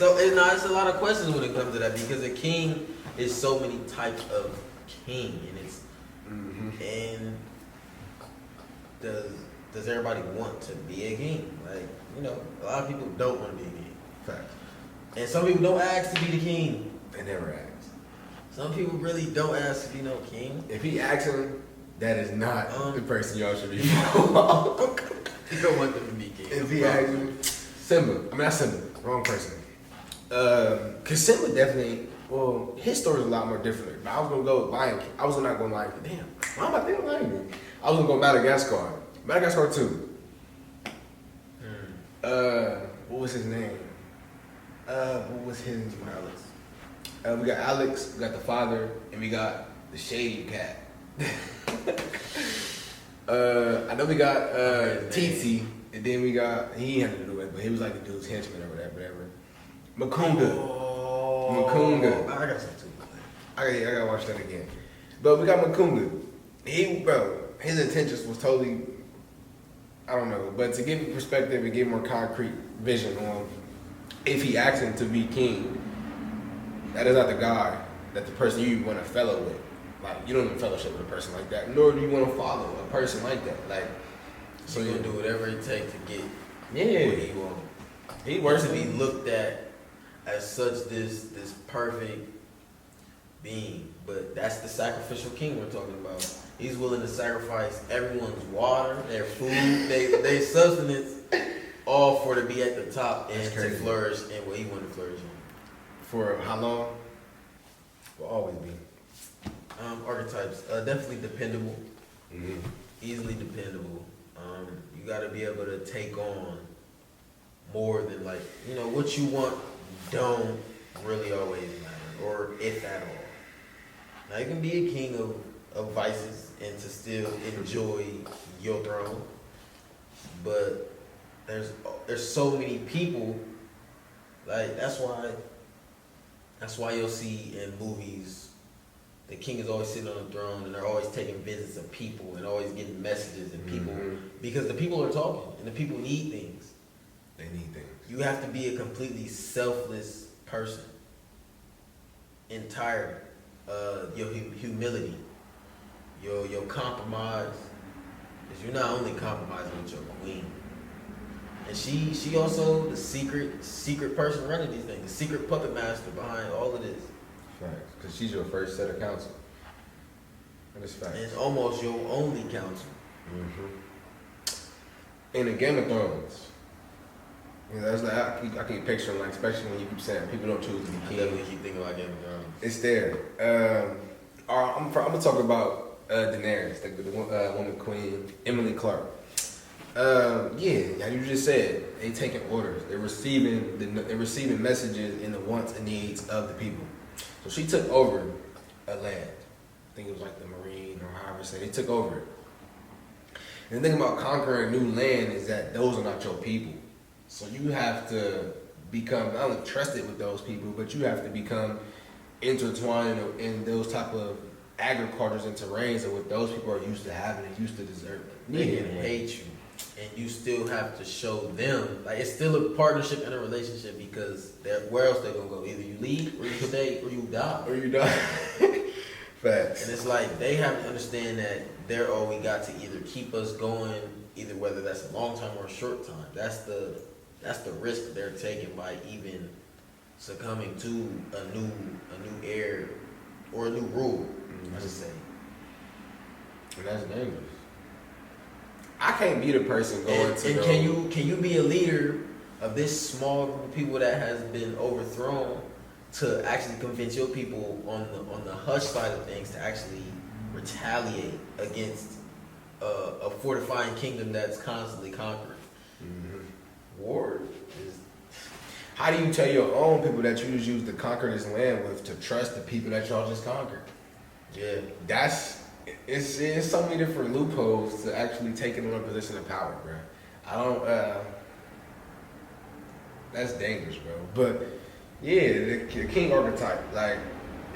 it's a lot of questions when it comes to that because a king is so many types of king, and it's and does everybody want to be a king? Like, you know, a lot of people don't want to be a king. Facts. And some people don't ask to be the king. They never ask. Some people really don't ask to be no king. If he asks him, that is not the person y'all should be. You don't want them to be king. If he asks him, Simba. I mean, not Simba. Wrong person. Cause Simba definitely. Well, his story is a lot more different. But I was gonna go with Lion King. I was not going Lion King. Damn, why am I thinking Lion King? I was gonna go Madagascar. Madagascar 2. What was his name? What was his name? Alex. We got Alex, we got the father, and we got the shady cat. I know we got Titi, and then we got, he had to do it, but he was like the dude's henchman or whatever. Makunga. Makunga. I got some too. I gotta watch that again. But we got Makunga. His intentions was totally, I don't know, but to give him perspective and give more concrete vision on if he asks him to be king, that is not the guy that the person you want to fellow with. Like, you don't even fellowship with a person like that, nor do you want to follow a person like that. Like, so you're gonna do whatever it takes to get what he want. He wants to be looked at as such this perfect being, but that's the sacrificial king we're talking about. He's willing to sacrifice everyone's water, their food, their sustenance, all for to be at the top and to flourish in what he wanted to flourish in. For how long? Will always be. Archetypes, definitely dependable, easily dependable. You got to be able to take on more than, like, you know, what you want don't really always matter, or if at all. Now you can be a king of vices and to still enjoy your throne, but there's so many people, like that's why you'll see in movies the king is always sitting on the throne and they're always taking visits of people and always getting messages and people, because the people are talking and the people need things. They need things. You have to be a completely selfless person. Entirely. Your humility, your compromise, because you're not only compromising with your queen, and she also the secret person running these things, the secret puppet master behind all of this. Facts, because she's your first set of counsel. That is facts. And it's almost your only counsel. In the Game of Thrones, you know, that's like I keep picturing, like, especially when you keep saying people don't choose to be king. I definitely keep thinking about Game of Thrones. It's there. I'm gonna talk about Daenerys, the woman queen, Emily Clark. Like you just said, they taking orders. They're receiving messages in the wants and needs of the people. So she took over a land. I think it was like the Marine or however say. They took over it. And the thing about conquering new land is that those are not your people. So you have to become not only trusted with those people, but you have to become intertwined in those type of agricultures and terrains of what those people are used to having and used to deserving. They can hate you, and you still have to show them, like, it's still a partnership and a relationship, because where else they're gonna go? Either you leave, or you stay, or you die. Facts. And it's like they have to understand that they're all we got to either keep us going, either whether that's a long time or a short time. That's the risk they're taking by even succumbing to a new heir or a new rule, I should say. And that's dangerous. I can't be the person going to. And can you be a leader of this small group of people that has been overthrown to actually convince your people on the hush side of things to actually retaliate against a fortifying kingdom that's constantly conquering? War is. How do you tell your own people that you just used to conquer this land with to trust the people that y'all just conquered? Yeah, it's so many different loopholes to actually taking on a position of power, bro. I don't. That's dangerous, bro. But yeah, the king archetype, like,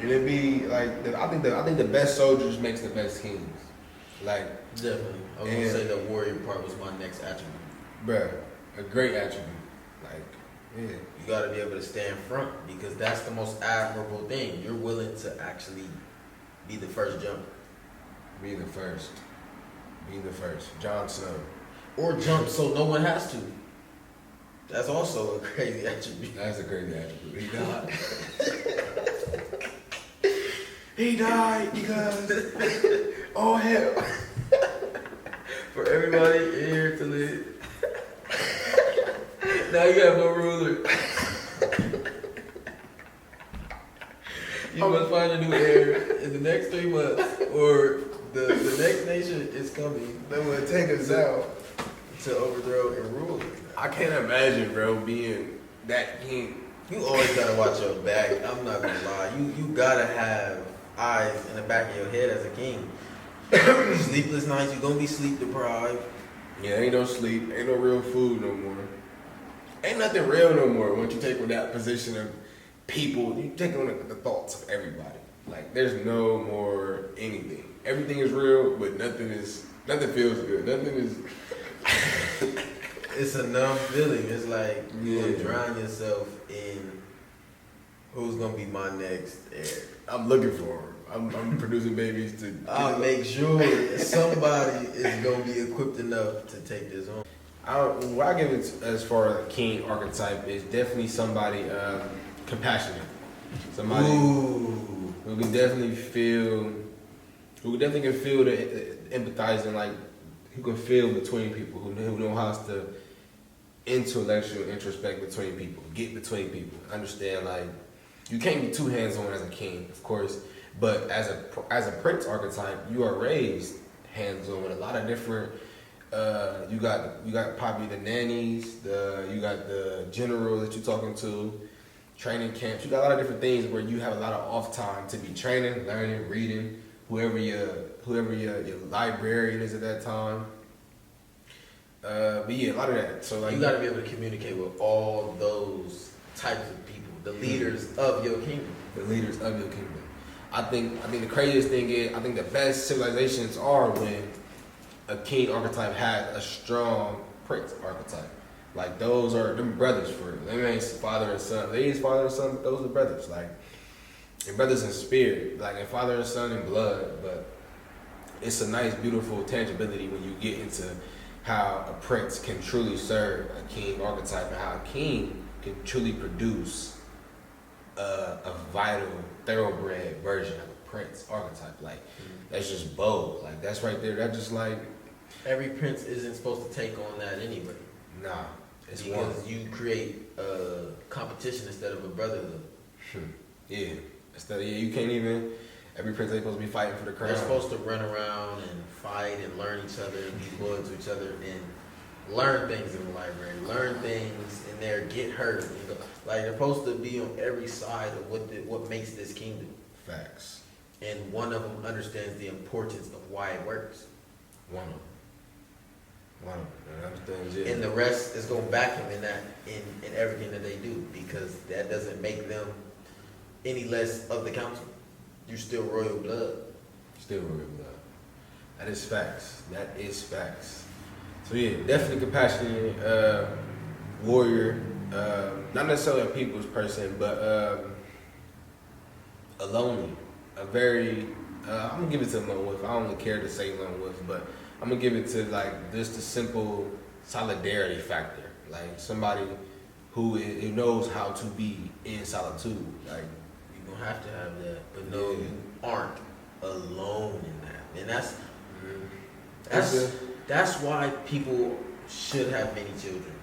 it'd be like I think the best soldiers makes the best kings. Like, definitely. I was gonna say the warrior part was my next attribute. Bruh, a great attribute. Like, yeah. You got to be able to stand front because that's the most admirable thing. You're willing to actually be the first jumper. Be the first. Be the first. Jon Snow. Or jump so no one has to. That's also a crazy attribute. That's a crazy attribute. He died. He died because oh hell. For everybody in here to live. Now you have no ruler. You must find a new heir in the next 3 months, or the next nation is coming. That would take us out To overthrow and rule. I can't imagine, bro, being that king. You always gotta watch your back. I'm not gonna lie. You gotta have eyes in the back of your head as a king. Sleepless nights, you're gonna be sleep deprived. Yeah, ain't no sleep, ain't no real food no more. Ain't nothing real no more once you take on that position of people. You take on the thoughts of everybody. Like, there's no more anything. Everything is real, but nothing feels good. Nothing is... It's a numb feeling. It's like you Yeah. drown yourself in who's gonna be my next heir. I'm looking for him. I'm producing babies to... I'll make sure somebody is gonna be equipped enough to take this on. What I give it as far as king archetype is definitely somebody compassionate. Somebody Ooh. who can definitely feel, the empathizing, like who can feel between people, who know how to intellectual introspect between people, get between people, understand like you can't be too hands-on as a king, of course, but as a prince archetype, you are raised hands-on with a lot of different. You got probably the nannies, you got the general that you're talking to, training camps. You got a lot of different things where you have a lot of off time to be training, learning, reading. Whoever your librarian is at that time. But yeah, a lot of that. So like You gotta be able to communicate with all those types of people, the leaders of your kingdom. the leaders of your kingdom. I think the craziest thing is I think the best civilizations are when a king archetype has a strong prince archetype. Like those are them brothers for real. They ain't father and son. They is father and son, but those are brothers. Like and brothers in spirit, like and father and son in blood. But it's a nice, beautiful tangibility when you get into how a prince can truly serve a king archetype and how a king can truly produce a vital, thoroughbred version of a prince archetype. Like that's just bold. Like that's right there. That's just like Every prince isn't supposed to take on that anyway. nah. It's Because one. you create a competition instead of a brotherhood. Yeah. Instead of you can't even. Every prince ain't supposed to be fighting for the crown. They're supposed to run around and fight and learn each other and be loyal to each other and learn things in the library, learn things in there, get hurt. You know? Like they're supposed to be on every side of what makes this kingdom. Facts. And one of them understands the importance of why it works. One of them. And understands it. And the rest is going to back him in that in everything that they do because that doesn't make them any less of the council. You're still royal blood. Still royal blood. That is facts. So yeah, definitely compassionate, warrior. Not necessarily a people's person, but a lonely, a very. I'm gonna give it to lone wolf. I don't really care to say lone wolf, but I'm gonna give it to like just a simple solidarity factor, like somebody who knows how to be in solitude. Like You're going to have that. But no, you aren't alone in that. And that's why people should have many children.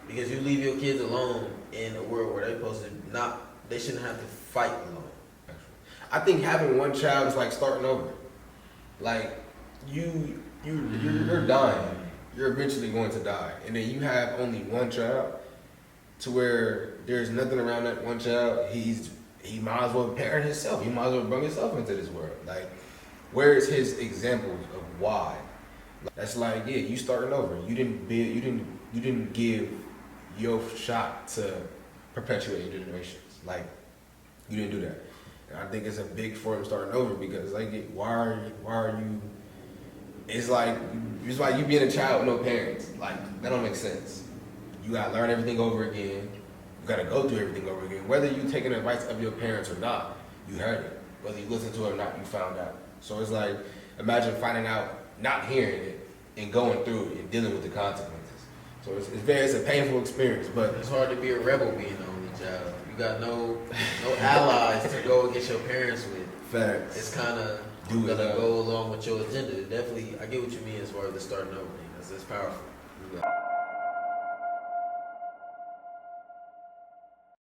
Because you leave your kids alone in a world where they're supposed to they shouldn't have to fight alone. I think having one child is like starting over. Like you're dying. You're eventually going to die, and then you have only one child, to where there's nothing around that one child. He might as well parent himself. He might as well bring himself into this world. Like, where is his examples of why? That's like, yeah, you starting over. You didn't give your shot to perpetuate your generations. Like, you didn't do that. And I think it's a big for him starting over because like, why are you? It's like you being a child with no parents. Like that don't make sense. You gotta learn everything over again. You gotta go through everything over again. Whether you taking the advice of your parents or not, you heard it. Whether you listen to it or not, you found out. So it's like, imagine finding out, not hearing it, and going through it and dealing with the consequences. So it's a painful experience, but it's hard to be a rebel being the only child. You got no allies to go against your parents with. facts. It's kind of gonna go along with your agenda. Definitely, I get what you mean as far as the starting over thing. It's powerful.